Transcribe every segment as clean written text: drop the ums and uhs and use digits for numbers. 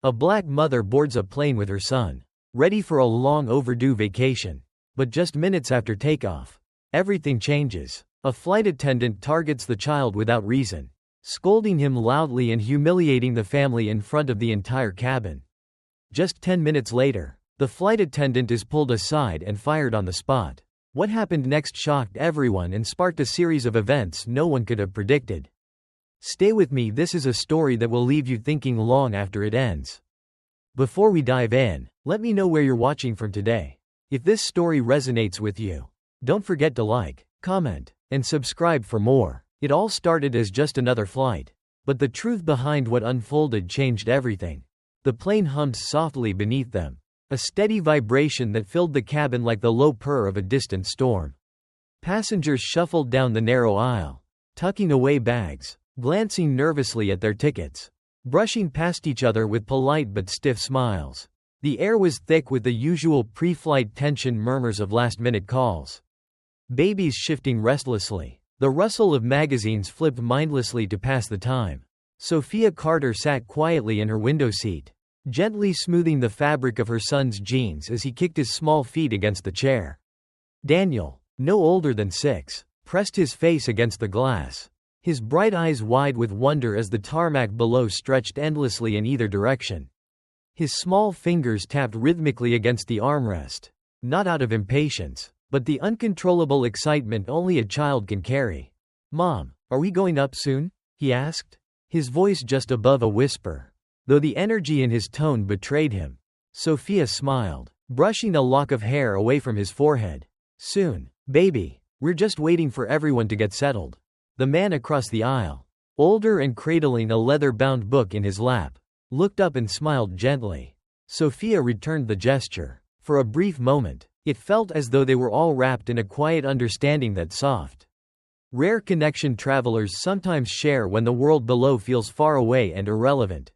A black mother boards a plane with her son, ready for a long overdue vacation. But just minutes after takeoff, everything changes. A flight attendant targets the child without reason, scolding him loudly and humiliating the family in front of the entire cabin. Just 10 minutes later, the flight attendant is pulled aside and fired on the spot. What happened next shocked everyone and sparked a series of events no one could have predicted. Stay with me, this is a story that will leave you thinking long after it ends. Before we dive in, let me know where you're watching from today. If this story resonates with you, don't forget to like, comment, and subscribe for more. It all started as just another flight, but the truth behind what unfolded changed everything. The plane hummed softly beneath them, a steady vibration that filled the cabin like the low purr of a distant storm. Passengers shuffled down the narrow aisle, tucking away bags, glancing nervously at their tickets, brushing past each other with polite but stiff smiles. The air was thick with the usual pre-flight tension, murmurs of last-minute calls, babies shifting restlessly, the rustle of magazines flipped mindlessly to pass the time. Sophia Carter sat quietly in her window seat, gently smoothing the fabric of her son's jeans as he kicked his small feet against the chair. Daniel, no older than 6, pressed his face against the glass, his bright eyes wide with wonder as the tarmac below stretched endlessly in either direction. His small fingers tapped rhythmically against the armrest, not out of impatience, but the uncontrollable excitement only a child can carry. "Mom, are we going up soon?" he asked, his voice just above a whisper, though the energy in his tone betrayed him. Sophia smiled, brushing a lock of hair away from his forehead. "Soon, baby. We're just waiting for everyone to get settled." The man across the aisle, older and cradling a leather-bound book in his lap, looked up and smiled gently. Sophia returned the gesture. For a brief moment, it felt as though they were all wrapped in a quiet understanding that soft, rare connection travelers sometimes share when the world below feels far away and irrelevant.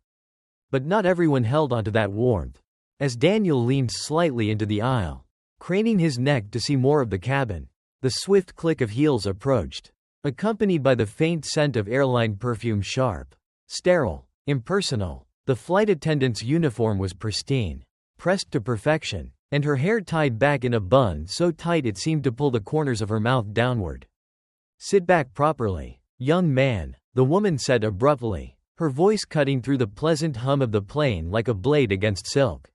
But not everyone held onto that warmth. As Daniel leaned slightly into the aisle, craning his neck to see more of the cabin, the swift click of heels approached, accompanied by the faint scent of airline perfume, sharp, sterile, impersonal. The flight attendant's uniform was pristine, pressed to perfection, and her hair tied back in a bun so tight it seemed to pull the corners of her mouth downward. "Sit back properly, young man," the woman said abruptly, her voice cutting through the pleasant hum of the plane like a blade against silk.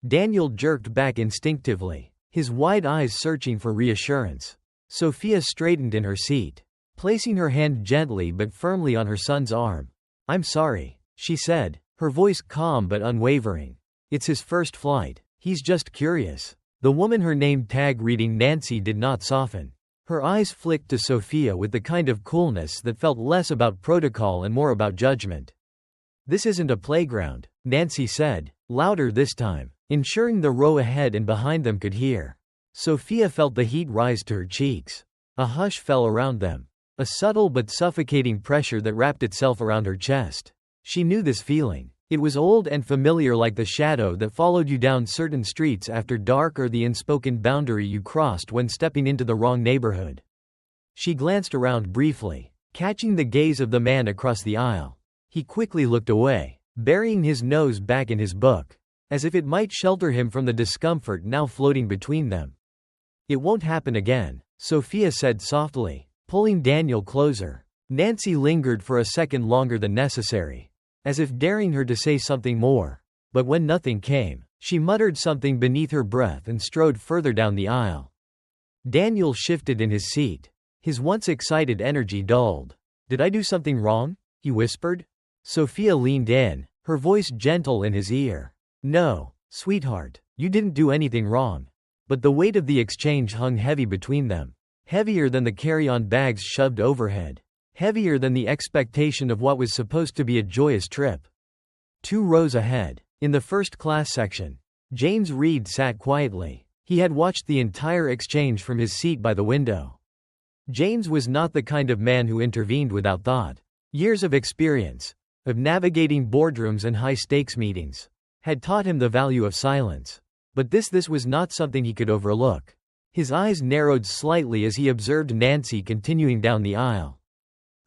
Daniel jerked back instinctively, his wide eyes searching for reassurance. Sophia straightened in her seat, placing her hand gently but firmly on her son's arm. "I'm sorry," she said, her voice calm but unwavering. "It's his first flight. He's just curious." The woman, her name tag reading Nancy, did not soften. Her eyes flicked to Sophia with the kind of coolness that felt less about protocol and more about judgment. "This isn't a playground," Nancy said, louder this time, ensuring the row ahead and behind them could hear. Sophia felt the heat rise to her cheeks. A hush fell around them, a subtle but suffocating pressure that wrapped itself around her chest. She knew this feeling. It was old and familiar, like the shadow that followed you down certain streets after dark or the unspoken boundary you crossed when stepping into the wrong neighborhood. She glanced around briefly, catching the gaze of the man across the aisle. He quickly looked away, burying his nose back in his book, as if it might shelter him from the discomfort now floating between them. "It won't happen again," Sophia said softly, pulling Daniel closer. Nancy lingered for a second longer than necessary, as if daring her to say something more. But when nothing came, she muttered something beneath her breath and strode further down the aisle. Daniel shifted in his seat, his once excited energy dulled. "Did I do something wrong?" he whispered. Sophia leaned in, her voice gentle in his ear. "No, sweetheart, you didn't do anything wrong." But the weight of the exchange hung heavy between them, heavier than the carry-on bags shoved overhead, heavier than the expectation of what was supposed to be a joyous trip. 2 rows ahead, in the first-class section, James Reed sat quietly. He had watched the entire exchange from his seat by the window. James was not the kind of man who intervened without thought. Years of experience, of navigating boardrooms and high-stakes meetings, had taught him the value of silence. But this was not something he could overlook. His eyes narrowed slightly as he observed Nancy continuing down the aisle,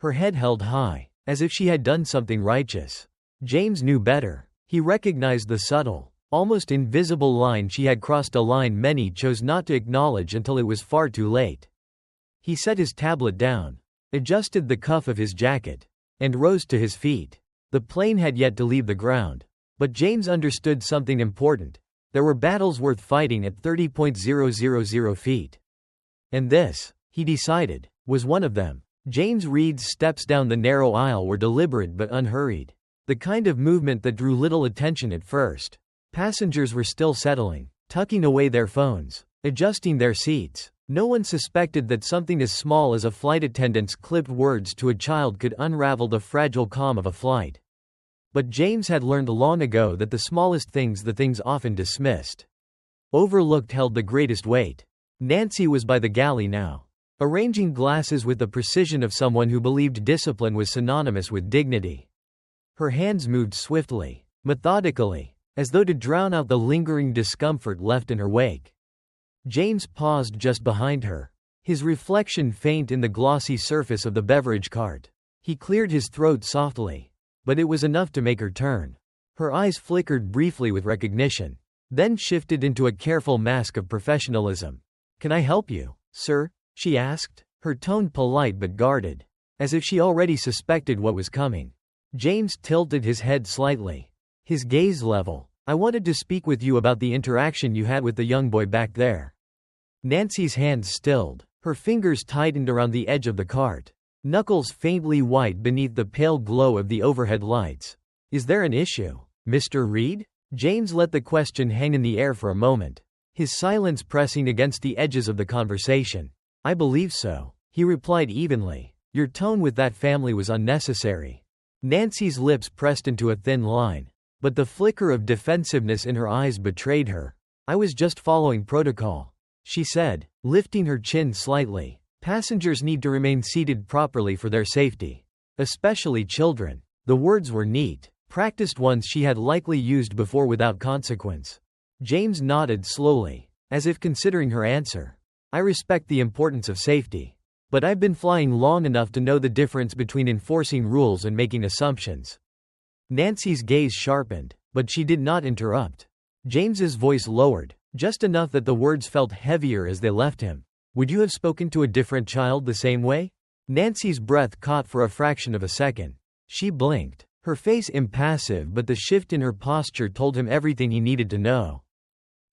her head held high, as if she had done something righteous. James knew better. He recognized the subtle, almost invisible line. She had crossed a line many chose not to acknowledge until it was far too late. He set his tablet down, adjusted the cuff of his jacket, and rose to his feet. The plane had yet to leave the ground. But James understood something important. There were battles worth fighting at 30,000 feet. And this, he decided, was one of them. James Reed's steps down the narrow aisle were deliberate but unhurried. The kind of movement that drew little attention at first. Passengers were still settling, tucking away their phones, adjusting their seats. No one suspected that something as small as a flight attendant's clipped words to a child could unravel the fragile calm of a flight. But James had learned long ago that the smallest things, the things often dismissed, overlooked, held the greatest weight. Nancy was by the galley now, arranging glasses with the precision of someone who believed discipline was synonymous with dignity. Her hands moved swiftly, methodically, as though to drown out the lingering discomfort left in her wake. James paused just behind her, his reflection faint in the glossy surface of the beverage cart. He cleared his throat softly, but it was enough to make her turn. Her eyes flickered briefly with recognition, then shifted into a careful mask of professionalism. "Can I help you, sir?" she asked, her tone polite but guarded, as if she already suspected what was coming. James tilted his head slightly, his gaze level. "I wanted to speak with you about the interaction you had with the young boy back there." Nancy's hands stilled, her fingers tightened around the edge of the cart, knuckles faintly white beneath the pale glow of the overhead lights. "Is there an issue, Mr. Reed?" James let the question hang in the air for a moment, his silence pressing against the edges of the conversation. "I believe so," he replied evenly. "Your tone with that family was unnecessary." Nancy's lips pressed into a thin line, but the flicker of defensiveness in her eyes betrayed her. "I was just following protocol," she said, lifting her chin slightly. "Passengers need to remain seated properly for their safety. Especially children." The words were neat, practiced ones she had likely used before without consequence. James nodded slowly, as if considering her answer. "I respect the importance of safety. But I've been flying long enough to know the difference between enforcing rules and making assumptions." Nancy's gaze sharpened, but she did not interrupt. James's voice lowered, just enough that the words felt heavier as they left him. "Would you have spoken to a different child the same way?" Nancy's breath caught for a fraction of a second. She blinked, her face impassive, but the shift in her posture told him everything he needed to know.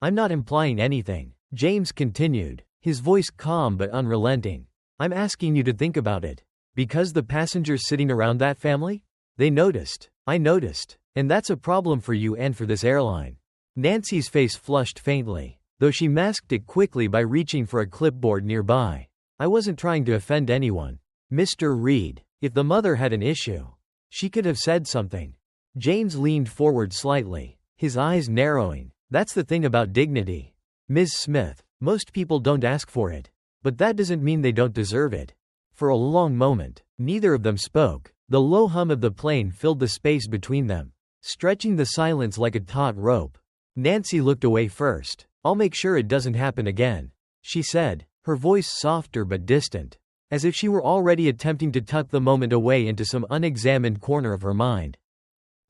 "I'm not implying anything," James continued, his voice calm but unrelenting. "I'm asking you to think about it. Because the passengers sitting around that family? They noticed. I noticed. And that's a problem for you and for this airline." Nancy's face flushed faintly, though she masked it quickly by reaching for a clipboard nearby. "I wasn't trying to offend anyone, Mr. Reed. If the mother had an issue, she could have said something." James leaned forward slightly, his eyes narrowing. "That's the thing about dignity, Ms. Smith. Most people don't ask for it. But that doesn't mean they don't deserve it." For a long moment, neither of them spoke. The low hum of the plane filled the space between them, stretching the silence like a taut rope. Nancy looked away first. "I'll make sure it doesn't happen again," she said, her voice softer but distant, as if she were already attempting to tuck the moment away into some unexamined corner of her mind.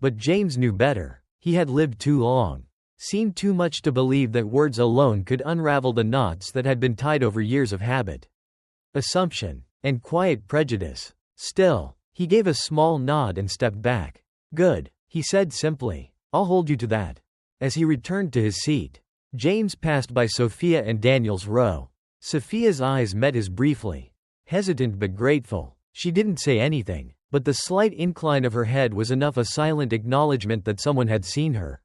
But James knew better. He had lived too long, seen too much to believe that words alone could unravel the knots that had been tied over years of habit, assumption, and quiet prejudice. Still, he gave a small nod and stepped back. "Good," he said simply. "I'll hold you to that." As he returned to his seat, James passed by Sophia and Daniel's row. Sophia's eyes met his briefly, hesitant but grateful. She didn't say anything, but the slight incline of her head was enough, a silent acknowledgement that someone had seen her,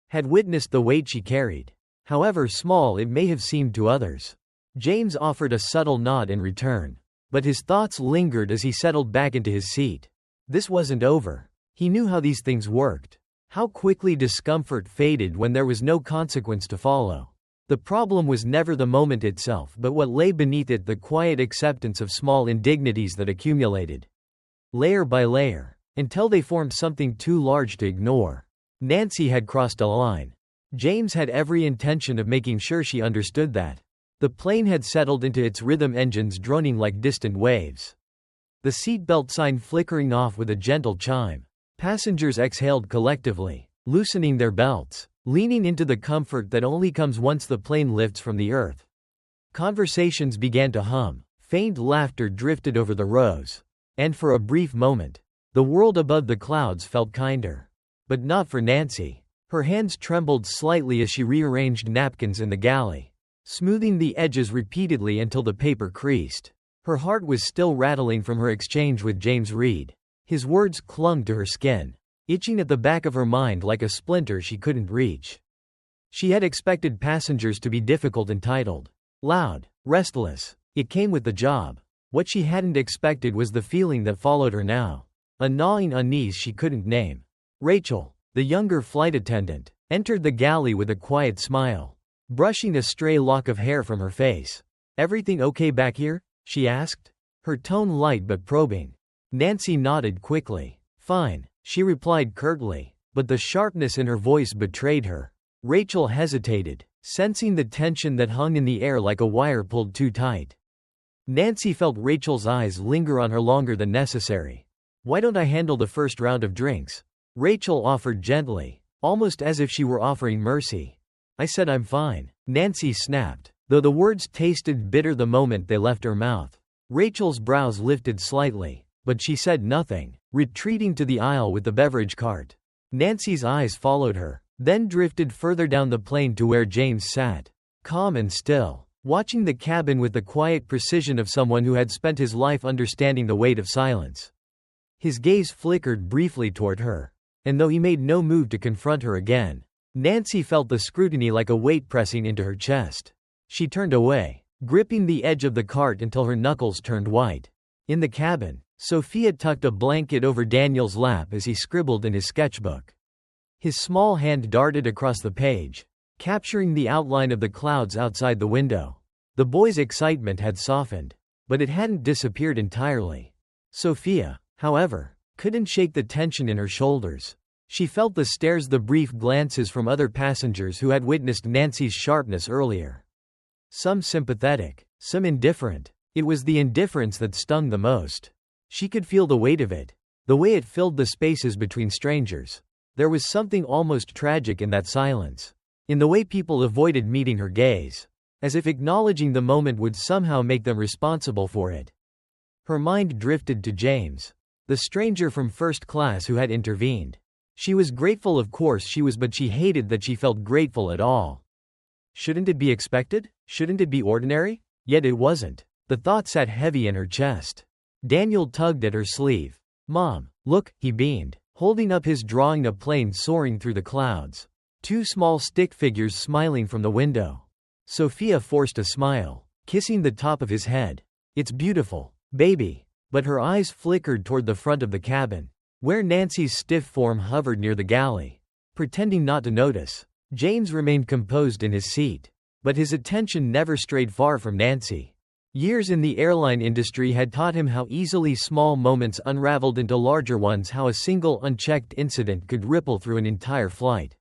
had witnessed the weight she carried, however small it may have seemed to others. James offered a subtle nod in return, but his thoughts lingered as he settled back into his seat. This wasn't over. He knew how these things worked, how quickly discomfort faded when there was no consequence to follow. The problem was never the moment itself but what lay beneath it, the quiet acceptance of small indignities that accumulated, layer by layer, until they formed something too large to ignore. Nancy had crossed a line. James had every intention of making sure she understood that. The plane had settled into its rhythm, engines droning like distant waves, the seatbelt sign flickering off with a gentle chime. Passengers exhaled collectively, loosening their belts, leaning into the comfort that only comes once the plane lifts from the earth. Conversations began to hum, faint laughter drifted over the rows, and for a brief moment, the world above the clouds felt kinder. But not for Nancy. Her hands trembled slightly as she rearranged napkins in the galley, smoothing the edges repeatedly until the paper creased. Her heart was still rattling from her exchange with James Reed. His words clung to her skin, itching at the back of her mind like a splinter she couldn't reach. She had expected passengers to be difficult, entitled, loud, restless. It came with the job. What she hadn't expected was the feeling that followed her now. A gnawing unease she couldn't name. Rachel, the younger flight attendant, entered the galley with a quiet smile, brushing a stray lock of hair from her face. "Everything okay back here?" she asked, her tone light but probing. Nancy nodded quickly. "Fine," she replied curtly, but the sharpness in her voice betrayed her. Rachel hesitated, sensing the tension that hung in the air like a wire pulled too tight. Nancy felt Rachel's eyes linger on her longer than necessary. "Why don't I handle the first round of drinks?" Rachel offered gently, almost as if she were offering mercy. "I said I'm fine," Nancy snapped, though the words tasted bitter the moment they left her mouth. Rachel's brows lifted slightly, but she said nothing, retreating to the aisle with the beverage cart. Nancy's eyes followed her, then drifted further down the plane to where James sat, calm and still, watching the cabin with the quiet precision of someone who had spent his life understanding the weight of silence. His gaze flickered briefly toward her, and though he made no move to confront her again, Nancy felt the scrutiny like a weight pressing into her chest. She turned away, gripping the edge of the cart until her knuckles turned white. In the cabin, Sophia tucked a blanket over Daniel's lap as he scribbled in his sketchbook. His small hand darted across the page, capturing the outline of the clouds outside the window. The boy's excitement had softened, but it hadn't disappeared entirely. Sophia, however, couldn't shake the tension in her shoulders. She felt the stares, the brief glances from other passengers who had witnessed Nancy's sharpness earlier. Some sympathetic, some indifferent. It was the indifference that stung the most. She could feel the weight of it, the way it filled the spaces between strangers. There was something almost tragic in that silence, in the way people avoided meeting her gaze, as if acknowledging the moment would somehow make them responsible for it. Her mind drifted to James, the stranger from first class who had intervened. She was grateful, of course she was, but she hated that she felt grateful at all. Shouldn't it be expected? Shouldn't it be ordinary? Yet it wasn't. The thought sat heavy in her chest. Daniel tugged at her sleeve. "Mom, look," he beamed, holding up his drawing, a plane soaring through the clouds. Two small stick figures smiling from the window. Sophia forced a smile, kissing the top of his head. "It's beautiful, baby." But her eyes flickered toward the front of the cabin, where Nancy's stiff form hovered near the galley. Pretending not to notice, James remained composed in his seat, but his attention never strayed far from Nancy. Years in the airline industry had taught him how easily small moments unraveled into larger ones, how a single unchecked incident could ripple through an entire flight.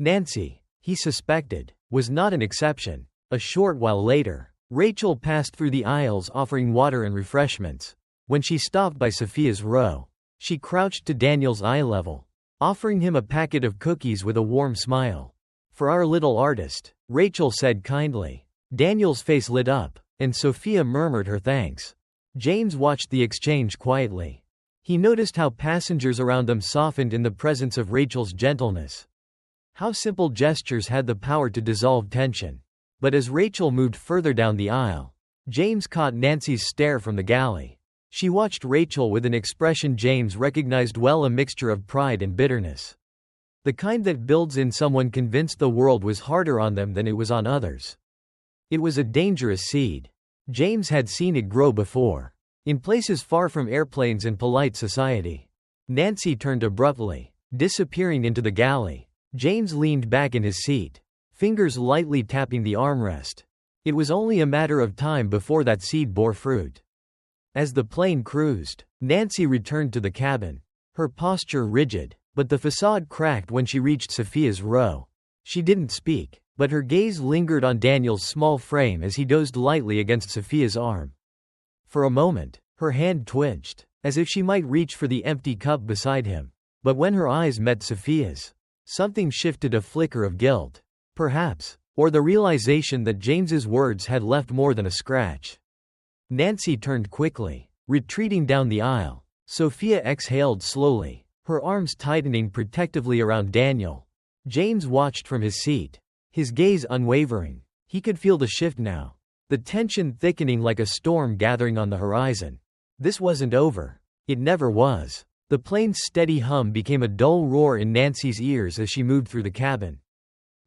Nancy, he suspected, was not an exception. A short while later, Rachel passed through the aisles offering water and refreshments. When she stopped by Sophia's row, she crouched to Daniel's eye level, offering him a packet of cookies with a warm smile. "For our little artist," Rachel said kindly. Daniel's face lit up, and Sophia murmured her thanks. James watched the exchange quietly. He noticed how passengers around them softened in the presence of Rachel's gentleness. How simple gestures had the power to dissolve tension. But as Rachel moved further down the aisle, James caught Nancy's stare from the galley. She watched Rachel with an expression James recognized well, a mixture of pride and bitterness. The kind that builds in someone convinced the world was harder on them than it was on others. It was a dangerous seed. James had seen it grow before, in places far from airplanes and polite society. Nancy turned abruptly, disappearing into the galley. James leaned back in his seat, fingers lightly tapping the armrest. It was only a matter of time before that seed bore fruit. As the plane cruised, Nancy returned to the cabin, her posture rigid, but the facade cracked when she reached Sophia's row. She didn't speak, but her gaze lingered on Daniel's small frame as he dozed lightly against Sophia's arm. For a moment, her hand twitched, as if she might reach for the empty cup beside him. But when her eyes met Sophia's, something shifted, a flicker of guilt. Perhaps. Or the realization that James's words had left more than a scratch. Nancy turned quickly, retreating down the aisle. Sophia exhaled slowly, her arms tightening protectively around Daniel. James watched from his seat, his gaze unwavering. He could feel the shift now, the tension thickening like a storm gathering on the horizon. This wasn't over. It never was. The plane's steady hum became a dull roar in Nancy's ears as she moved through the cabin.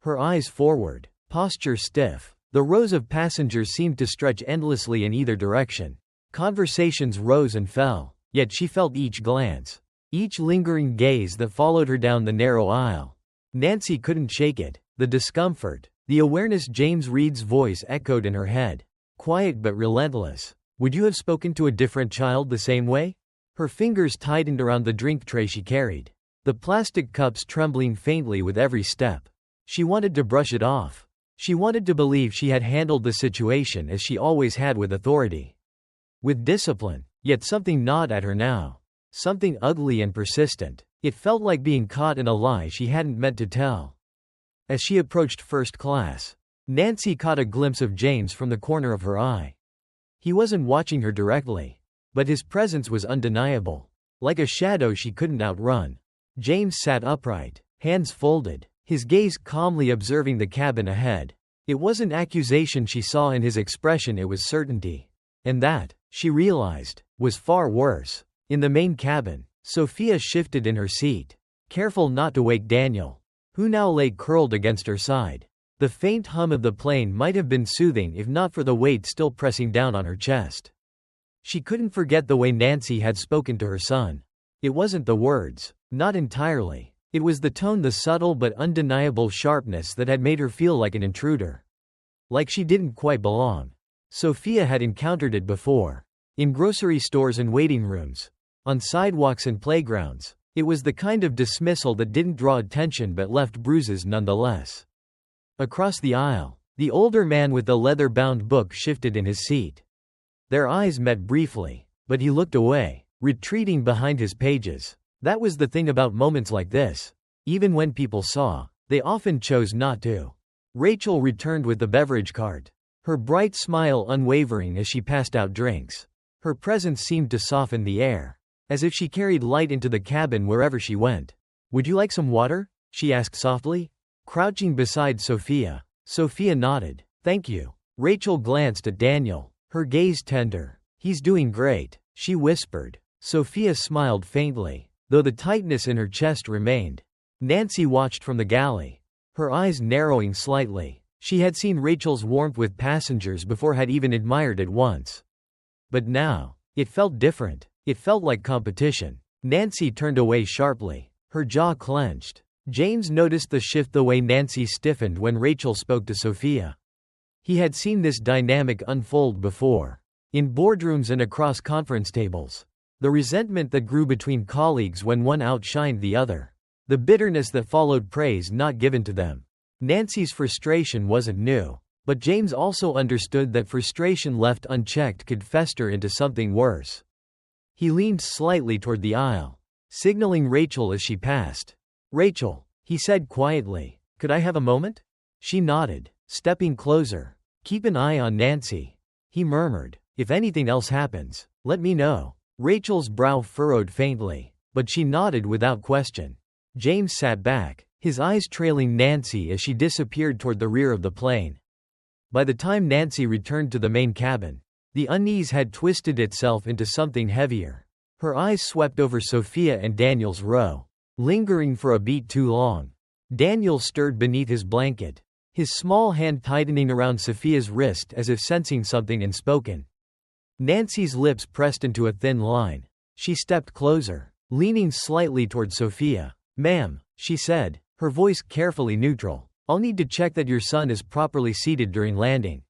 Her eyes forward, posture stiff. The rows of passengers seemed to stretch endlessly in either direction. Conversations rose and fell, yet she felt each glance, each lingering gaze that followed her down the narrow aisle. Nancy couldn't shake it, the discomfort, the awareness. James Reed's voice echoed in her head, quiet but relentless. Would you have spoken to a different child the same way? Her fingers tightened around the drink tray she carried, the plastic cups trembling faintly with every step. She wanted to brush it off. She wanted to believe she had handled the situation as she always had, with authority, with discipline. Yet something gnawed at her now. Something ugly and persistent. It felt like being caught in a lie she hadn't meant to tell. As she approached first class, Nancy caught a glimpse of James from the corner of her eye. He wasn't watching her directly, but his presence was undeniable, like a shadow she couldn't outrun. James sat upright, hands folded, his gaze calmly observing the cabin ahead. It wasn't accusation she saw in his expression, it was certainty. And that, she realized, was far worse. In the main cabin, Sophia shifted in her seat, careful not to wake Daniel, who now lay curled against her side. The faint hum of the plane might have been soothing if not for the weight still pressing down on her chest. She couldn't forget the way Nancy had spoken to her son. It wasn't the words, not entirely. It was the tone, the subtle but undeniable sharpness that had made her feel like an intruder. Like she didn't quite belong. Sophia had encountered it before. In grocery stores and waiting rooms. On sidewalks and playgrounds. It was the kind of dismissal that didn't draw attention but left bruises nonetheless. Across the aisle, the older man with the leather-bound book shifted in his seat. Their eyes met briefly, but he looked away, retreating behind his pages. That was the thing about moments like this. Even when people saw, they often chose not to. Rachel returned with the beverage cart, her bright smile unwavering as she passed out drinks. Her presence seemed to soften the air, as if she carried light into the cabin wherever she went. Would you like some water? She asked softly, crouching beside Sophia. Sophia nodded. Thank you. Rachel glanced at Daniel, her gaze tender. He's doing great, she whispered. Sophia smiled faintly, though the tightness in her chest remained. Nancy watched from the galley, her eyes narrowing slightly. She had seen Rachel's warmth with passengers before, had even admired it once. But now, it felt different. It felt like competition. Nancy turned away sharply, her jaw clenched. James noticed the shift, the way Nancy stiffened when Rachel spoke to Sophia. He had seen this dynamic unfold before, in boardrooms and across conference tables. The resentment that grew between colleagues when one outshined the other. The bitterness that followed praise not given to them. Nancy's frustration wasn't new, but James also understood that frustration left unchecked could fester into something worse. He leaned slightly toward the aisle, signaling Rachel as she passed. Rachel, he said quietly, could I have a moment? She nodded, stepping closer. Keep an eye on Nancy, he murmured. If anything else happens, let me know. Rachel's brow furrowed faintly, but she nodded without question. James sat back, his eyes trailing Nancy as she disappeared toward the rear of the plane. By the time Nancy returned to the main cabin, the unease had twisted itself into something heavier. Her eyes swept over Sophia and Daniel's row, lingering for a beat too long. Daniel stirred beneath his blanket, his small hand tightening around Sophia's wrist as if sensing something unspoken. Nancy's lips pressed into a thin line. She stepped closer, leaning slightly toward Sophia. Ma'am, she said, her voice carefully neutral. I'll need to check that your son is properly seated during landing.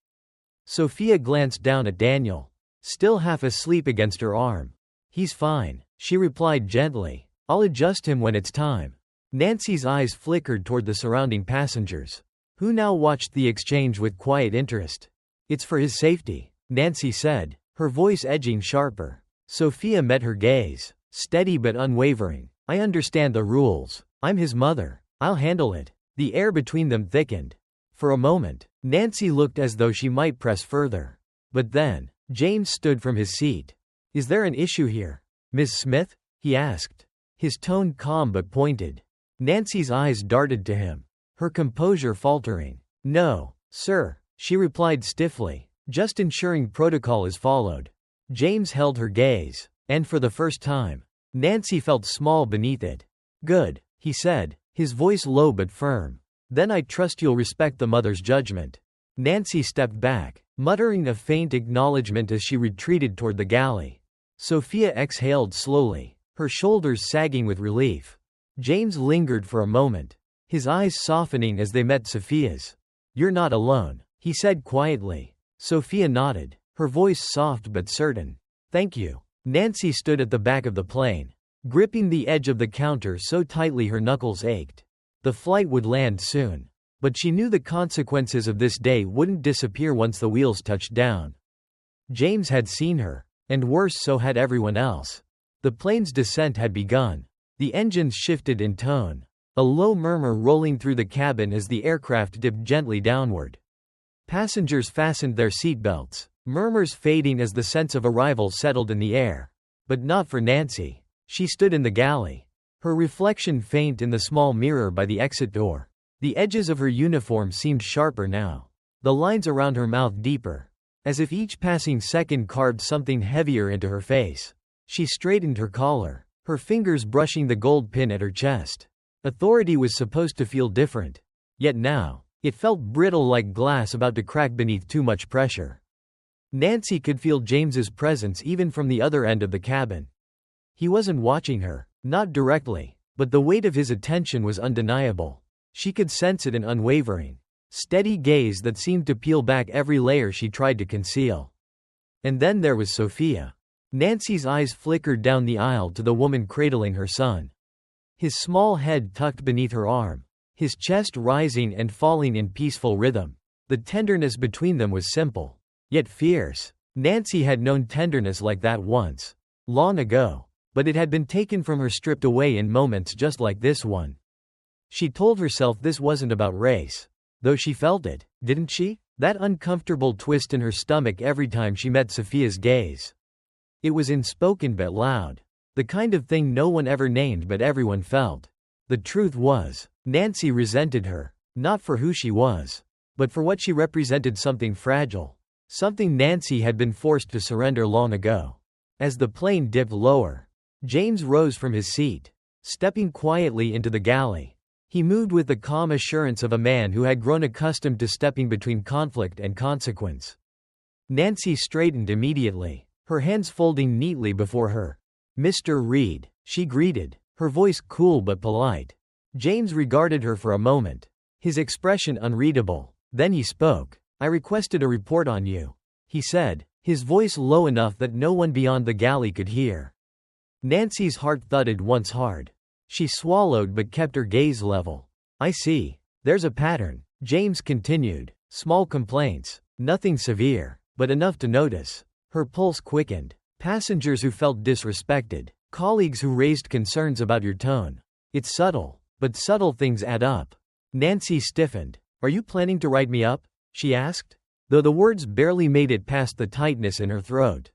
Sophia glanced down at Daniel, still half asleep against her arm. He's fine, she replied gently. I'll adjust him when it's time. Nancy's eyes flickered toward the surrounding passengers, who now watched the exchange with quiet interest. It's for his safety, Nancy said, her voice edging sharper. Sophia met her gaze, steady but unwavering. I understand the rules. I'm his mother. I'll handle it." The air between them thickened. For a moment, Nancy looked as though she might press further. But then, James stood from his seat. "Is there an issue here, Miss Smith?" he asked. His tone calm but pointed. Nancy's eyes darted to him, her composure faltering. "No, sir," she replied stiffly, "just ensuring protocol is followed." James held her gaze, and for the first time, Nancy felt small beneath it. "Good," he said, his voice low but firm. "Then I trust you'll respect the mother's judgment." Nancy stepped back, muttering a faint acknowledgement as she retreated toward the galley. Sophia exhaled slowly, her shoulders sagging with relief. James lingered for a moment, his eyes softening as they met Sophia's. "You're not alone," he said quietly. Sophia nodded, her voice soft but certain. "Thank you." Nancy stood at the back of the plane, gripping the edge of the counter so tightly her knuckles ached. The flight would land soon, but she knew the consequences of this day wouldn't disappear once the wheels touched down. James had seen her, and worse, so had everyone else. The plane's descent had begun. The engines shifted in tone, a low murmur rolling through the cabin as the aircraft dipped gently downward. Passengers fastened their seatbelts, murmurs fading as the sense of arrival settled in the air. But not for Nancy. She stood in the galley, her reflection faint in the small mirror by the exit door. The edges of her uniform seemed sharper now, the lines around her mouth deeper, as if each passing second carved something heavier into her face. She straightened her collar, her fingers brushing the gold pin at her chest. Authority was supposed to feel different. Yet now, it felt brittle like glass about to crack beneath too much pressure. Nancy could feel James's presence even from the other end of the cabin. He wasn't watching her, not directly, but the weight of his attention was undeniable. She could sense it in unwavering, steady gaze that seemed to peel back every layer she tried to conceal. And then there was Sophia. Nancy's eyes flickered down the aisle to the woman cradling her son. His small head tucked beneath her arm, his chest rising and falling in peaceful rhythm. The tenderness between them was simple, yet fierce. Nancy had known tenderness like that once, long ago, but it had been taken from her, stripped away in moments just like this one. She told herself this wasn't about race, though she felt it, didn't she? That uncomfortable twist in her stomach every time she met Sophia's gaze. It was unspoken but loud, the kind of thing no one ever named but everyone felt. The truth was, Nancy resented her, not for who she was, but for what she represented, something fragile, something Nancy had been forced to surrender long ago. As the plane dipped lower, James rose from his seat, stepping quietly into the galley. He moved with the calm assurance of a man who had grown accustomed to stepping between conflict and consequence. Nancy straightened immediately, her hands folding neatly before her. "Mr. Reed," she greeted, her voice cool but polite. James regarded her for a moment, his expression unreadable. Then he spoke. "I requested a report on you," he said, his voice low enough that no one beyond the galley could hear. Nancy's heart thudded once hard. She swallowed but kept her gaze level. "I see. There's a pattern," James continued. "Small complaints, nothing severe, but enough to notice." Her pulse quickened. "Passengers who felt disrespected, colleagues who raised concerns about your tone. It's subtle, but subtle things add up." Nancy stiffened. "Are you planning to write me up?" she asked, though the words barely made it past the tightness in her throat.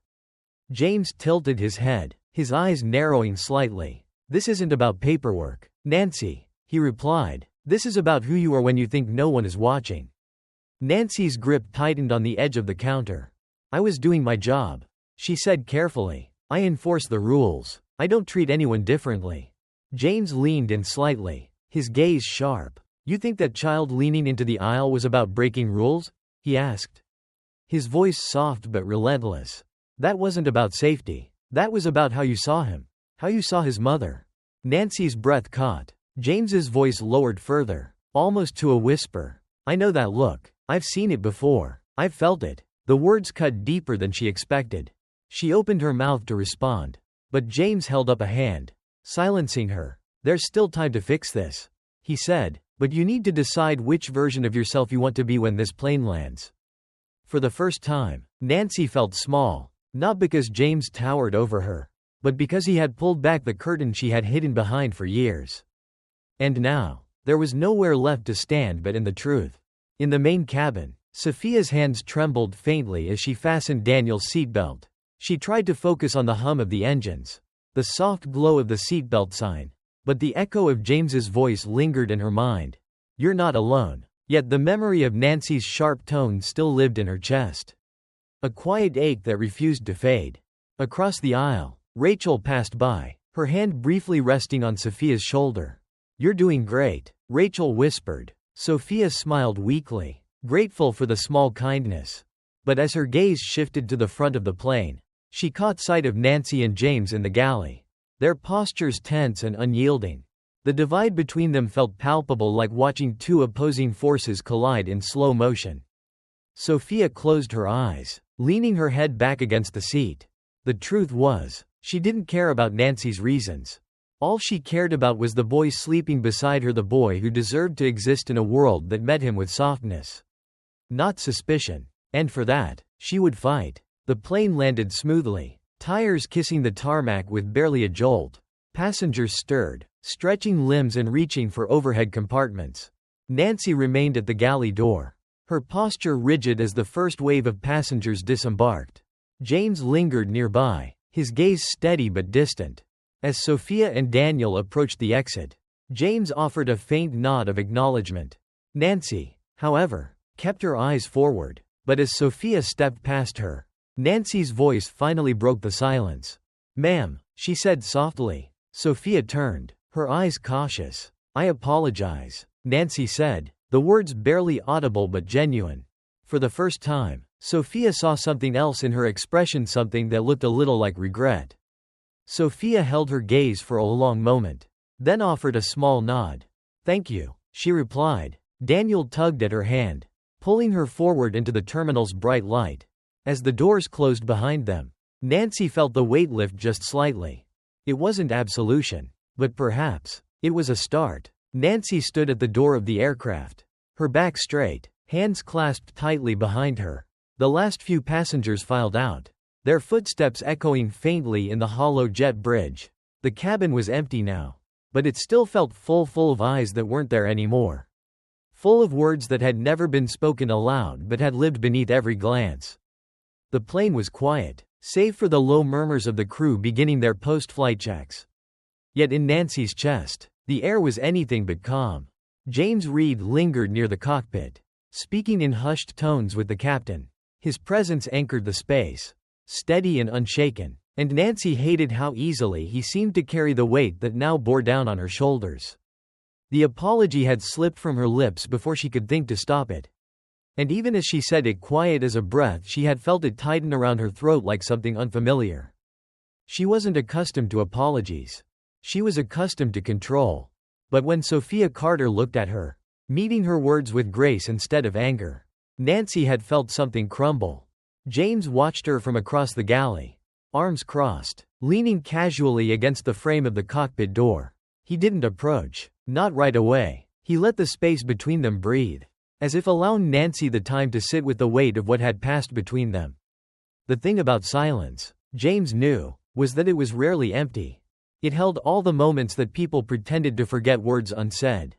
James tilted his head, his eyes narrowing slightly. "This isn't about paperwork, Nancy," he replied. "This is about who you are when you think no one is watching." Nancy's grip tightened on the edge of the counter. "I was doing my job," she said carefully. "I enforce the rules. I don't treat anyone differently." James leaned in slightly, his gaze sharp. "You think that child leaning into the aisle was about breaking rules?" he asked. His voice soft but relentless. "That wasn't about safety. That was about how you saw him. How you saw his mother." Nancy's breath caught. James's voice lowered further, almost to a whisper. "I know that look. I've seen it before. I've felt it." The words cut deeper than she expected. She opened her mouth to respond, but James held up a hand, silencing her. "There's still time to fix this," he said, "but you need to decide which version of yourself you want to be when this plane lands." For the first time, Nancy felt small, not because James towered over her, but because he had pulled back the curtain she had hidden behind for years. And now, There was nowhere left to stand but in the truth. In the main cabin, Sophia's hands trembled faintly as she fastened Daniel's seatbelt. She tried to focus on the hum of the engines, the soft glow of the seatbelt sign, but the echo of James's voice lingered in her mind. "You're not alone." Yet the memory of Nancy's sharp tone still lived in her chest. A quiet ache that refused to fade. Across the aisle, Rachel passed by, her hand briefly resting on Sophia's shoulder. "You're doing great," Rachel whispered. Sophia smiled weakly, grateful for the small kindness. But as her gaze shifted to the front of the plane, she caught sight of Nancy and James in the galley, their postures tense and unyielding. The divide between them felt palpable, like watching two opposing forces collide in slow motion. Sophia closed her eyes, leaning her head back against the seat. The truth was, she didn't care about Nancy's reasons. All she cared about was the boy sleeping beside her, the boy who deserved to exist in a world that met him with softness, not suspicion. And for that, she would fight. The plane landed smoothly, tires kissing the tarmac with barely a jolt. Passengers stirred, stretching limbs and reaching for overhead compartments. Nancy remained at the galley door, her posture rigid as the first wave of passengers disembarked. James lingered nearby, his gaze steady but distant. As Sophia and Daniel approached the exit, James offered a faint nod of acknowledgement. Nancy, however, kept her eyes forward, but as Sophia stepped past her, Nancy's voice finally broke the silence. "Ma'am," she said softly. Sophia turned, her eyes cautious. "I apologize," Nancy said, the words barely audible but genuine. For the first time, Sophia saw something else in her expression, something that looked a little like regret. Sophia held her gaze for a long moment, then offered a small nod. "Thank you," she replied. Daniel tugged at her hand, pulling her forward into the terminal's bright light. As the doors closed behind them, Nancy felt the weight lift just slightly. It wasn't absolution, but perhaps it was a start. Nancy stood at the door of the aircraft, her back straight, hands clasped tightly behind her. The last few passengers filed out, their footsteps echoing faintly in the hollow jet bridge. The cabin was empty now, but it still felt full of eyes that weren't there anymore. Full of words that had never been spoken aloud but had lived beneath every glance. The plane was quiet, save for the low murmurs of the crew beginning their post-flight checks. Yet in Nancy's chest, the air was anything but calm. James Reed lingered near the cockpit, speaking in hushed tones with the captain. His presence anchored the space, steady and unshaken, and Nancy hated how easily he seemed to carry the weight that now bore down on her shoulders. The apology had slipped from her lips before she could think to stop it. And even as she said it quiet as a breath, she had felt it tighten around her throat like something unfamiliar. She wasn't accustomed to apologies. She was accustomed to control. But when Sophia Carter looked at her, meeting her words with grace instead of anger, Nancy had felt something crumble. James watched her from across the galley, arms crossed, leaning casually against the frame of the cockpit door. He didn't approach, not right away. He let the space between them breathe, as if allowing Nancy the time to sit with the weight of what had passed between them. The thing about silence, James knew, was that it was rarely empty. It held all the moments that people pretended to forget, words unsaid,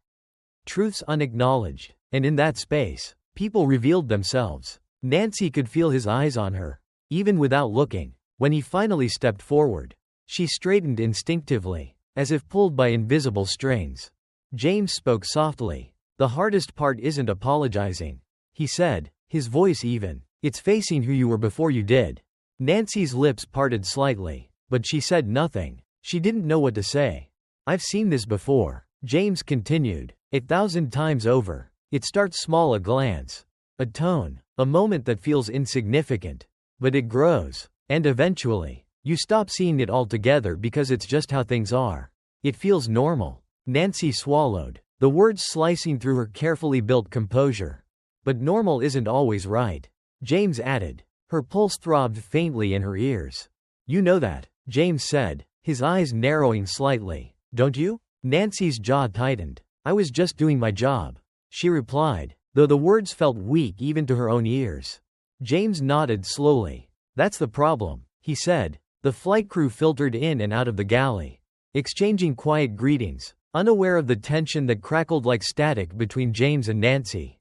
truths unacknowledged, and in that space, people revealed themselves. Nancy could feel his eyes on her, even without looking. When he finally stepped forward, she straightened instinctively, as if pulled by invisible strings. James spoke softly. "The hardest part isn't apologizing," he said, his voice even. "It's facing who you were before you did." Nancy's lips parted slightly, but she said nothing. She didn't know what to say. "I've seen this before," James continued, "1,000 times over. It starts small, a glance, a tone, a moment that feels insignificant. But it grows, and eventually, you stop seeing it altogether because it's just how things are. It feels normal." Nancy swallowed, the words slicing through her carefully built composure. "But normal isn't always right," James added. Her pulse throbbed faintly in her ears. "You know that," James said, his eyes narrowing slightly. "Don't you?" Nancy's jaw tightened. "I was just doing my job," she replied, though the words felt weak even to her own ears. James nodded slowly. "That's the problem," he said. The flight crew filtered in and out of the galley, exchanging quiet greetings, unaware of the tension that crackled like static between James and Nancy.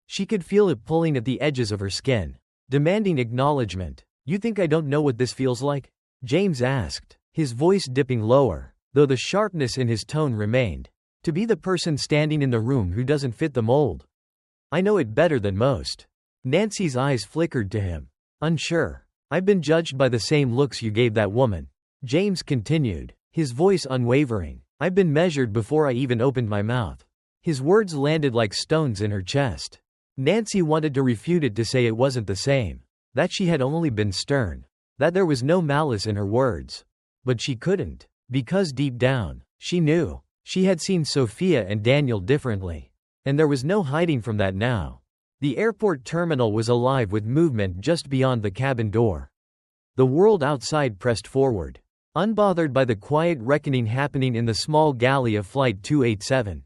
She could feel it pulling at the edges of her skin, demanding acknowledgement. "You think I don't know what this feels like?" James asked, his voice dipping lower, though the sharpness in his tone remained. "To be the person standing in the room who doesn't fit the mold. I know it better than most." Nancy's eyes flickered to him. "Unsure. I've been judged by the same looks you gave that woman." James continued, his voice unwavering. "I've been measured before I even opened my mouth." His words landed like stones in her chest. Nancy wanted to refute it, to say it wasn't the same, that she had only been stern, that there was no malice in her words. But she couldn't, because deep down, she knew. She had seen Sophia and Daniel differently, and there was no hiding from that now. The airport terminal was alive with movement just beyond the cabin door. The world outside pressed forward, unbothered by the quiet reckoning happening in the small galley of Flight 287.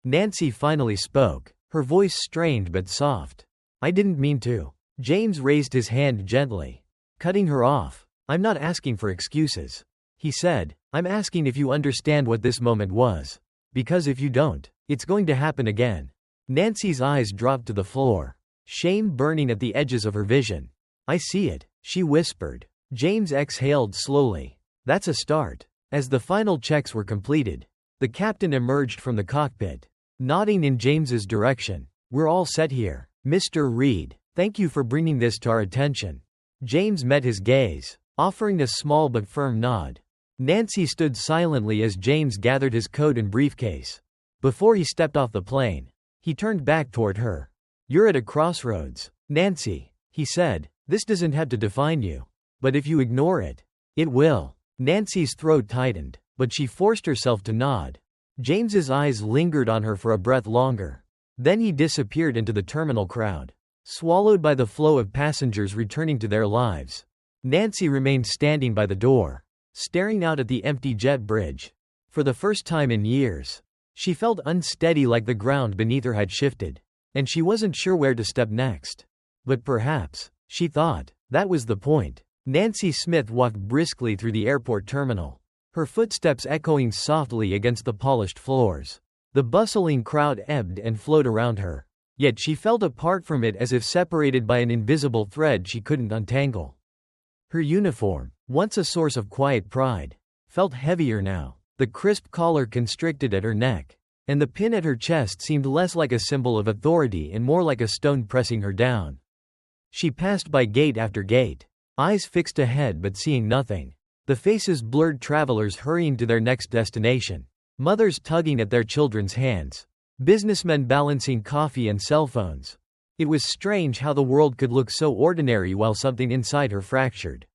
Nancy finally spoke, her voice strained but soft. "I didn't mean to." James raised his hand gently, cutting her off. "I'm not asking for excuses," he said. "I'm asking if you understand what this moment was. Because if you don't, it's going to happen again." Nancy's eyes dropped to the floor, shame burning at the edges of her vision. "I see it," she whispered. James exhaled slowly. "That's a start." As the final checks were completed, the captain emerged from the cockpit, nodding in James's direction. "We're all set here, Mr. Reed. Thank you for bringing this to our attention." James met his gaze, offering a small but firm nod. Nancy stood silently as James gathered his coat and briefcase. Before he stepped off the plane, he turned back toward her. "You're at a crossroads, Nancy," he said. "This doesn't have to define you. But if you ignore it, it will." Nancy's throat tightened, but she forced herself to nod. James's eyes lingered on her for a breath longer. Then he disappeared into the terminal crowd, swallowed by the flow of passengers returning to their lives. Nancy remained standing by the door, staring out at the empty jet bridge. For the first time in years, she felt unsteady, like the ground beneath her had shifted, and she wasn't sure where to step next. But perhaps, she thought, that was the point. Nancy Smith walked briskly through the airport terminal, her footsteps echoing softly against the polished floors. The bustling crowd ebbed and flowed around her, yet she felt apart from it, as if separated by an invisible thread she couldn't untangle. Her uniform, once a source of quiet pride, felt heavier now. The crisp collar constricted at her neck, and the pin at her chest seemed less like a symbol of authority and more like a stone pressing her down. She passed by gate after gate, eyes fixed ahead but seeing nothing. The faces blurred, travelers hurrying to their next destination, mothers tugging at their children's hands, businessmen balancing coffee and cell phones. It was strange how the world could look so ordinary while something inside her fractured.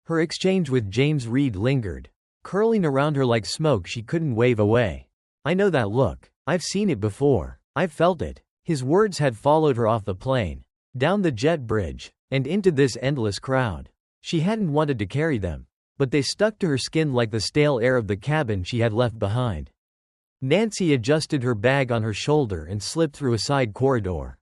Her exchange with James Reed lingered, curling around her like smoke she couldn't wave away. "I know that look. I've seen it before. I've felt it." His words had followed her off the plane, down the jet bridge, and into this endless crowd. She hadn't wanted to carry them, but they stuck to her skin like the stale air of the cabin she had left behind. Nancy adjusted her bag on her shoulder and slipped through a side corridor,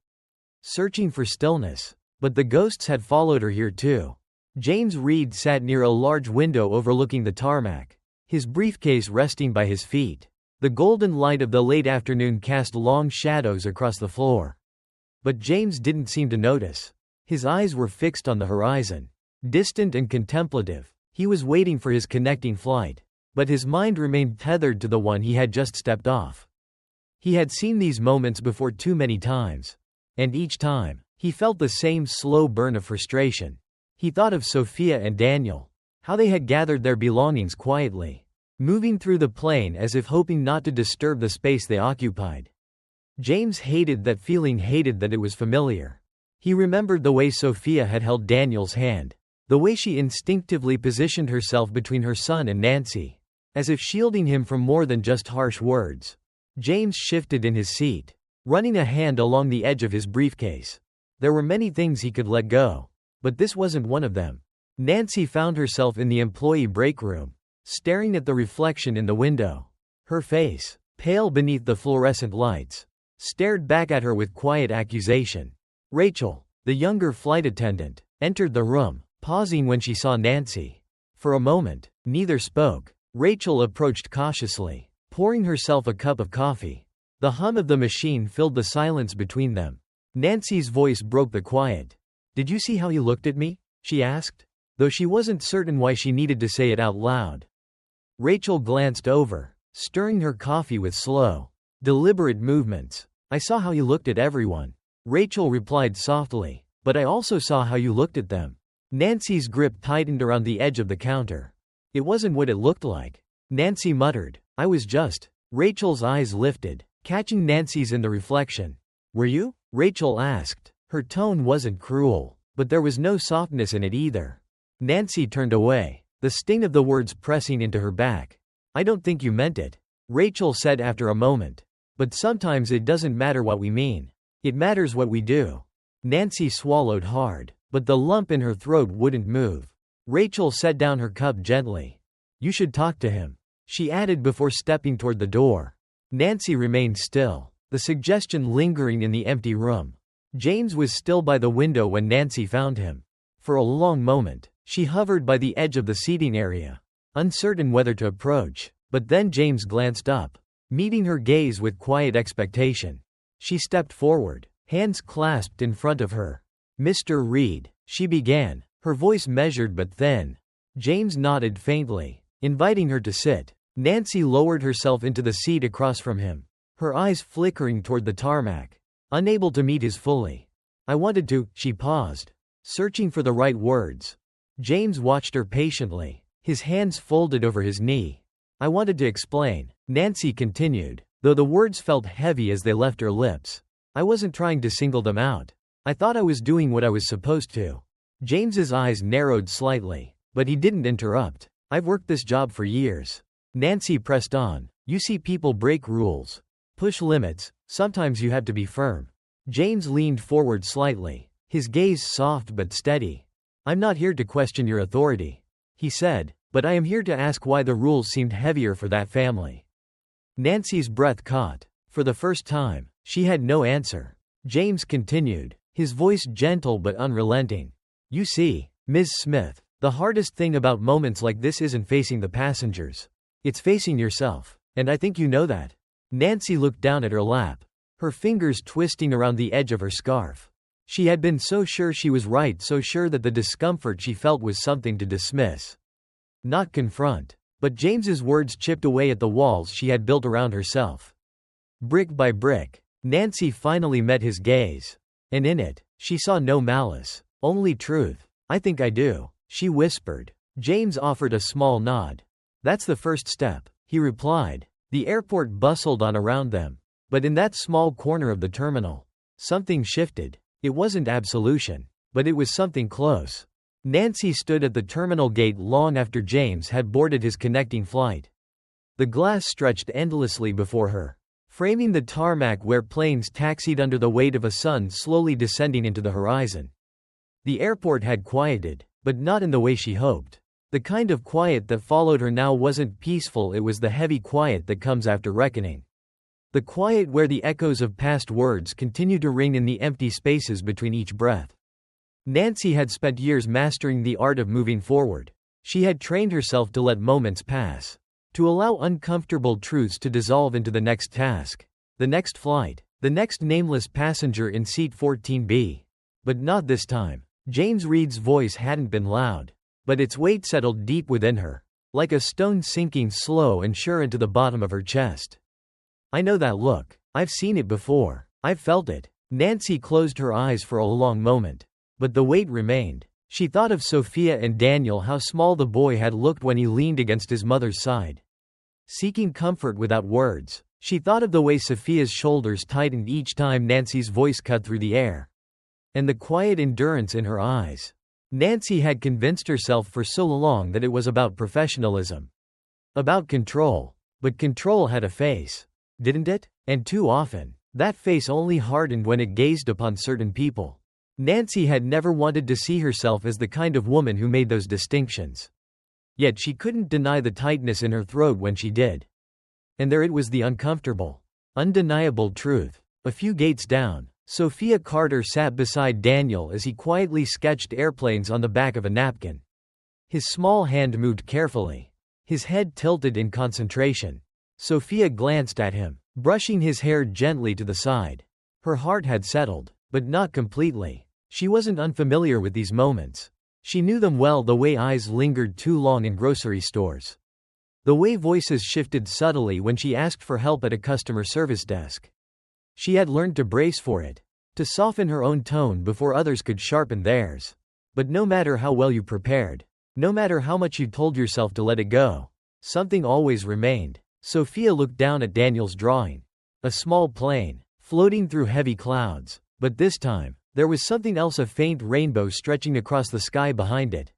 searching for stillness. But the ghosts had followed her here too. James Reed sat near a large window overlooking the tarmac, his briefcase resting by his feet. The golden light of the late afternoon cast long shadows across the floor. But James didn't seem to notice. His eyes were fixed on the horizon, distant and contemplative. He was waiting for his connecting flight, but his mind remained tethered to the one he had just stepped off. He had seen these moments before too many times, and each time, he felt the same slow burn of frustration. He thought of Sophia and Daniel, how they had gathered their belongings quietly, moving through the plane as if hoping not to disturb the space they occupied. James hated that feeling, hated that it was familiar. He remembered the way Sophia had held Daniel's hand, the way she instinctively positioned herself between her son and Nancy, as if shielding him from more than just harsh words. James shifted in his seat, running a hand along the edge of his briefcase. There were many things he could let go, but this wasn't one of them. Nancy found herself in the employee break room, staring at the reflection in the window. Her face, pale beneath the fluorescent lights, stared back at her with quiet accusation. Rachel, the younger flight attendant, entered the room, pausing when she saw Nancy. For a moment, neither spoke. Rachel approached cautiously, pouring herself a cup of coffee. The hum of the machine filled the silence between them. Nancy's voice broke the quiet. "Did you see how he looked at me?" she asked, though she wasn't certain why she needed to say it out loud. Rachel glanced over, stirring her coffee with slow, deliberate movements. "I saw how you looked at everyone," Rachel replied softly, "but I also saw how you looked at them." Nancy's grip tightened around the edge of the counter. "It wasn't what it looked like," Nancy muttered. "I was just—" Rachel's eyes lifted, catching Nancy's in the reflection. "Were you?" Rachel asked. Her tone wasn't cruel, but there was no softness in it either. Nancy turned away, the sting of the words pressing into her back. "I don't think you meant it," Rachel said after a moment. "But sometimes it doesn't matter what we mean. It matters what we do." Nancy swallowed hard, but the lump in her throat wouldn't move. Rachel set down her cup gently. "You should talk to him," she added before stepping toward the door. Nancy remained still, the suggestion lingering in the empty room. James was still by the window when Nancy found him. For a long moment, she hovered by the edge of the seating area, uncertain whether to approach, but then James glanced up, meeting her gaze with quiet expectation. She stepped forward, hands clasped in front of her. "Mr. Reed," she began, her voice measured but thin. James nodded faintly, inviting her to sit. Nancy lowered herself into the seat across from him, her eyes flickering toward the tarmac, unable to meet his fully. "I wanted to," she paused, searching for the right words. James watched her patiently, his hands folded over his knee. "I wanted to explain," Nancy continued, though the words felt heavy as they left her lips. "I wasn't trying to single them out. I thought I was doing what I was supposed to." James's eyes narrowed slightly, but he didn't interrupt. "I've worked this job for years." Nancy pressed on. "You see people break rules, push limits, sometimes you have to be firm." James leaned forward slightly, his gaze soft but steady. "I'm not here to question your authority," he said, "but I am here to ask why the rules seemed heavier for that family." Nancy's breath caught. For the first time, she had no answer. James continued, his voice gentle but unrelenting. "You see, Ms. Smith, the hardest thing about moments like this isn't facing the passengers. It's facing yourself, and I think you know that." Nancy looked down at her lap, her fingers twisting around the edge of her scarf. She had been so sure she was right, so sure that the discomfort she felt was something to dismiss, not confront. But James's words chipped away at the walls she had built around herself. Brick by brick, Nancy finally met his gaze. And in it, she saw no malice, only truth. "I think I do," she whispered. James offered a small nod. "That's the first step," he replied. The airport bustled on around them. But in that small corner of the terminal, something shifted. It wasn't absolution, but it was something close. Nancy stood at the terminal gate long after James had boarded his connecting flight. The glass stretched endlessly before her, framing the tarmac where planes taxied under the weight of a sun slowly descending into the horizon. The airport had quieted, but not in the way she hoped. The kind of quiet that followed her now wasn't peaceful, it was the heavy quiet that comes after reckoning. The quiet where the echoes of past words continue to ring in the empty spaces between each breath. Nancy had spent years mastering the art of moving forward. She had trained herself to let moments pass, to allow uncomfortable truths to dissolve into the next task, the next flight, the next nameless passenger in seat 14B. But not this time. James Reed's voice hadn't been loud, but its weight settled deep within her, like a stone sinking slow and sure into the bottom of her chest. "I know that look. I've seen it before. I've felt it." Nancy closed her eyes for a long moment, but the weight remained. She thought of Sophia and Daniel, how small the boy had looked when he leaned against his mother's side, seeking comfort without words. She thought of the way Sophia's shoulders tightened each time Nancy's voice cut through the air, and the quiet endurance in her eyes. Nancy had convinced herself for so long that it was about professionalism, about control. But control had a face, didn't it? And too often, that face only hardened when it gazed upon certain people. Nancy had never wanted to see herself as the kind of woman who made those distinctions. Yet she couldn't deny the tightness in her throat when she did. And there it was, the uncomfortable, undeniable truth. A few gates down, Sophia Carter sat beside Daniel as he quietly sketched airplanes on the back of a napkin. His small hand moved carefully, his head tilted in concentration. Sophia glanced at him, brushing his hair gently to the side. Her heart had settled, but not completely. She wasn't unfamiliar with these moments. She knew them well, the way eyes lingered too long in grocery stores. The way voices shifted subtly when she asked for help at a customer service desk. She had learned to brace for it, to soften her own tone before others could sharpen theirs. But no matter how well you prepared, no matter how much you told yourself to let it go, something always remained. Sophia looked down at Daniel's drawing. A small plane, floating through heavy clouds, but this time, there was something else, a faint rainbow stretching across the sky behind it.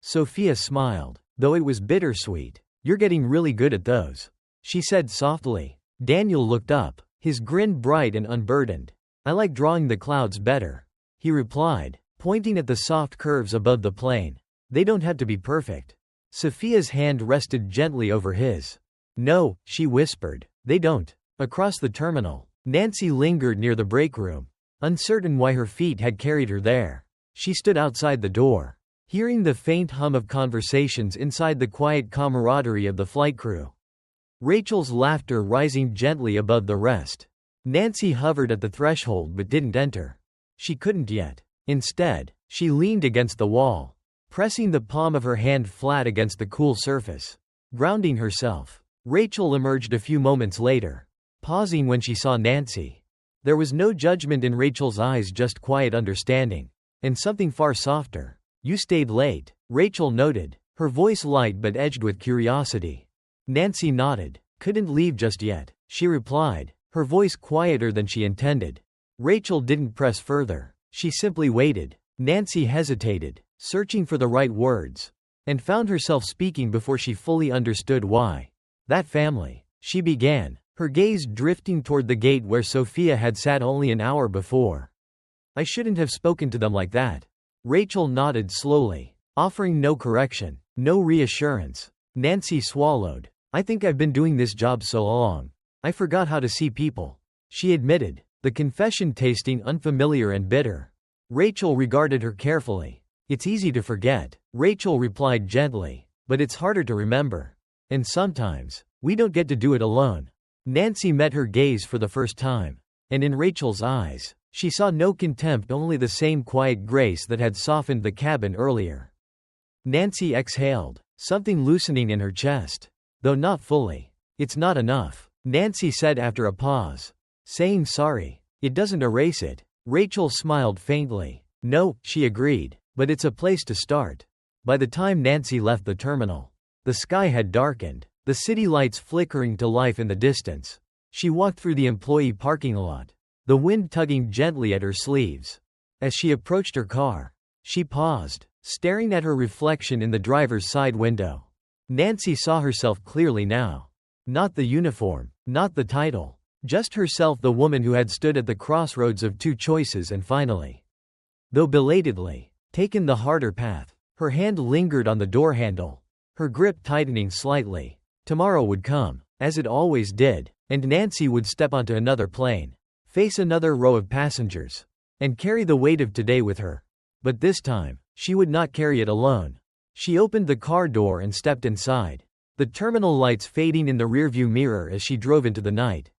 Sophia smiled, though it was bittersweet. "You're getting really good at those," she said softly. Daniel looked up, his grin bright and unburdened. "I like drawing the clouds better," he replied, pointing at the soft curves above the plane. "They don't have to be perfect." Sophia's hand rested gently over his. "No," she whispered, "they don't." Across the terminal, Nancy lingered near the break room, uncertain why her feet had carried her there. She stood outside the door, hearing the faint hum of conversations inside the quiet camaraderie of the flight crew. Rachel's laughter rising gently above the rest. Nancy hovered at the threshold but didn't enter. She couldn't yet. Instead, she leaned against the wall, pressing the palm of her hand flat against the cool surface, grounding herself. Rachel emerged a few moments later, pausing when she saw Nancy. There was no judgment in Rachel's eyes, just quiet understanding, and something far softer. "You stayed late," Rachel noted, her voice light but edged with curiosity. Nancy nodded. "Couldn't leave just yet," she replied, her voice quieter than she intended. Rachel didn't press further. She simply waited. Nancy hesitated, searching for the right words, and found herself speaking before she fully understood why. "That family," she began, her gaze drifting toward the gate where Sophia had sat only an hour before. "I shouldn't have spoken to them like that." Rachel nodded slowly, offering no correction, no reassurance. Nancy swallowed. "I think I've been doing this job so long, I forgot how to see people," she admitted, the confession tasting unfamiliar and bitter. Rachel regarded her carefully. "It's easy to forget," Rachel replied gently, "but it's harder to remember. And sometimes, we don't get to do it alone." Nancy met her gaze for the first time, and in Rachel's eyes, she saw no contempt, only the same quiet grace that had softened the cabin earlier. Nancy exhaled, something loosening in her chest, though not fully. "It's not enough," Nancy said after a pause. "Saying sorry, it doesn't erase it." Rachel smiled faintly. "No," she agreed, "but it's a place to start." By the time Nancy left the terminal, the sky had darkened, the city lights flickering to life in the distance. She walked through the employee parking lot, the wind tugging gently at her sleeves. As she approached her car, she paused, staring at her reflection in the driver's side window. Nancy saw herself clearly now. Not the uniform, not the title, just herself, the woman who had stood at the crossroads of two choices and finally, though belatedly, taken the harder path. Her hand lingered on the door handle, her grip tightening slightly. Tomorrow would come, as it always did, and Nancy would step onto another plane, face another row of passengers, and carry the weight of today with her. But this time, she would not carry it alone. She opened the car door and stepped inside, the terminal lights fading in the rearview mirror as she drove into the night.